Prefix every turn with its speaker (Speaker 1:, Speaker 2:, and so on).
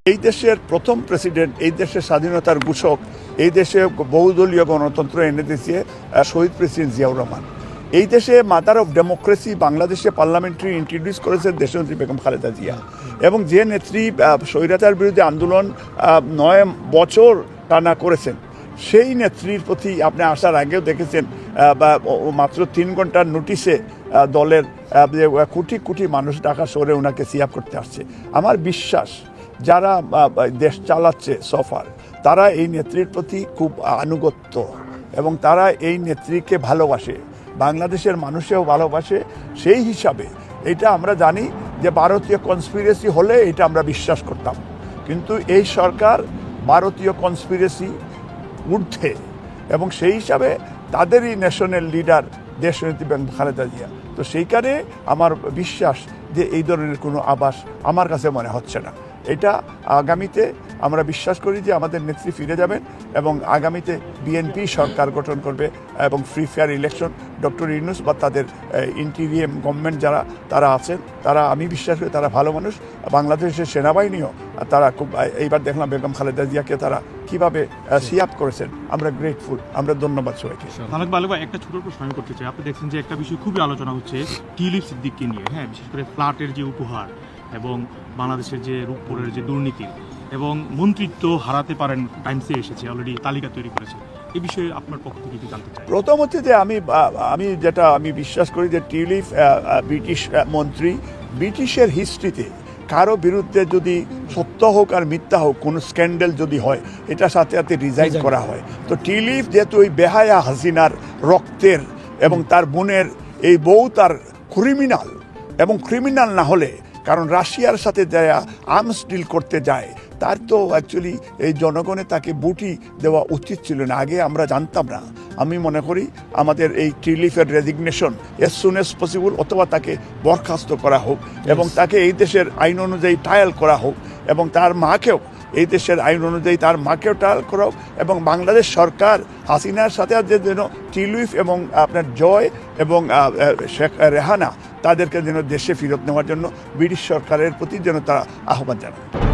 Speaker 1: এই দেশের প্রথম প্রেসিডেন্ট, এই দেশের স্বাধীনতার ঘোষক, এই দেশে বহুদলীয় গণতন্ত্র এনে দিয়েছে শহীদ প্রেসিডেন্ট জিয়াউর রহমান। এই দেশে মাদার অফ ডেমোক্রেসি বাংলাদেশে পার্লামেন্টারি ইন্ট্রোডিউস করেছেন দেশনেত্রী বেগম খালেদা জিয়া, এবং যে নেত্রী স্বৈরাচার বিরুদ্ধে আন্দোলন 9 বছর টানা করেছেন, সেই নেত্রীর প্রতি আপনি আসার আগেও দেখেছেন বা মাত্র 3 ঘন্টার নোটিশে দলের কোটি কোটি মানুষ ঢাকা শহরে ওনাকে সিয়াপ করতে আসছে। আমার বিশ্বাস যারা দেশ চালাচ্ছে সফার, তারা এই নেত্রীর প্রতি খুব আনুগত্য এবং তারা এই নেত্রীকে ভালোবাসে, বাংলাদেশের মানুষেও ভালোবাসে। সেই হিসাবে এটা আমরা জানি যে ভারতীয় কনস্পিরেসি হলে এটা আমরা বিশ্বাস করতাম, কিন্তু এই সরকার ভারতীয় কনস্পিরেসি ঊর্ধ্বে, এবং সেই হিসাবে তাদেরই ন্যাশনাল লিডার দেশনেত্রী বেগম খালেদা জিয়া। তো সেইখানে আমার বিশ্বাস যে এই ধরনের কোনো আভাস আমার কাছে মনে হচ্ছে না। এটা আগামীতে আমরা বিশ্বাস করি যে আমাদের নেত্রী ফিরে যাবেন এবং আগামীতে বিএনপি সরকার গঠন করবে এবং free fair election doctor Yunus বা তাদের ইন্টিরিয়াম গভর্নমেন্ট যারা তারা আছেন, তারা আমি বিশ্বাস করি তারা ভালো মানুষ। বাংলাদেশের সেনাবাহিনীও তারা খুব, এইবার দেখলাম বেগম খালেদা জিয়াকে তারা কীভাবে সিয়াপ করেছেন, আমরা গ্রেটফুল, আমরা ধন্যবাদ সবাইকে।
Speaker 2: একটা ছোট প্রশ্ন আমি করতে চাই। আপনি দেখছেন যে একটা বিষয় খুবই আলোচনা হচ্ছে টিউলিপ সিদ্দিককে নিয়ে, হ্যাঁ, বিশেষ করে ফ্ল্যাটের যে উপহার এবং বাংলাদেশের যে রূপপুরের যে দুর্নীতি এবং মন্ত্রিত্ব হারাতে পারেন টাইমসে এসেছে, অলরেডি তালিকা তৈরি করেছে, এই বিষয়ে আপনার পক্ষ থেকে কি জানতে চাই?
Speaker 1: প্রথম হচ্ছে যে আমি বিশ্বাস করি যে টিউলিপ ব্রিটিশ মন্ত্রী, ব্রিটিশের হিস্ট্রিতে কারো বিরুদ্ধে যদি সত্য হোক আর মিথ্যা হোক কোনো স্ক্যান্ডেল যদি হয়, এটার সাথে সাথে রিজাইন করা হয়। তো টিউলিপ যেহেতু ওই বেহায়া হাসিনার রক্তের এবং তার বোনের এই বউ তার ক্রিমিনাল, এবং ক্রিমিনাল না হলে, কারণ রাশিয়ার সাথে যারা আর্মস ডিল করতে যায়, তার তো অ্যাকচুয়ালি এই জনগণে তাকে বুটি দেওয়া উচিত ছিল না, আগে আমরা জানতাম না। আমি মনে করি আমাদের এই টিউলিপের resignation as soon as possible, অথবা তাকে বরখাস্ত করা হোক এবং তাকে এই দেশের আইন অনুযায়ী ট্রায়াল করা হোক, এবং তার মাকেও এই দেশের আইন অনুযায়ী তার মাকেও ট্রায়াল করা হোক, এবং বাংলাদেশ সরকার হাসিনার সাথে যেন টিউলিপ এবং আপনার জয় এবং শেখ রেহানা তাদেরকে যেন দেশে ফেরত নেওয়ার জন্য ব্রিটিশ সরকারের প্রতি যেন তারা আহ্বান জানায়।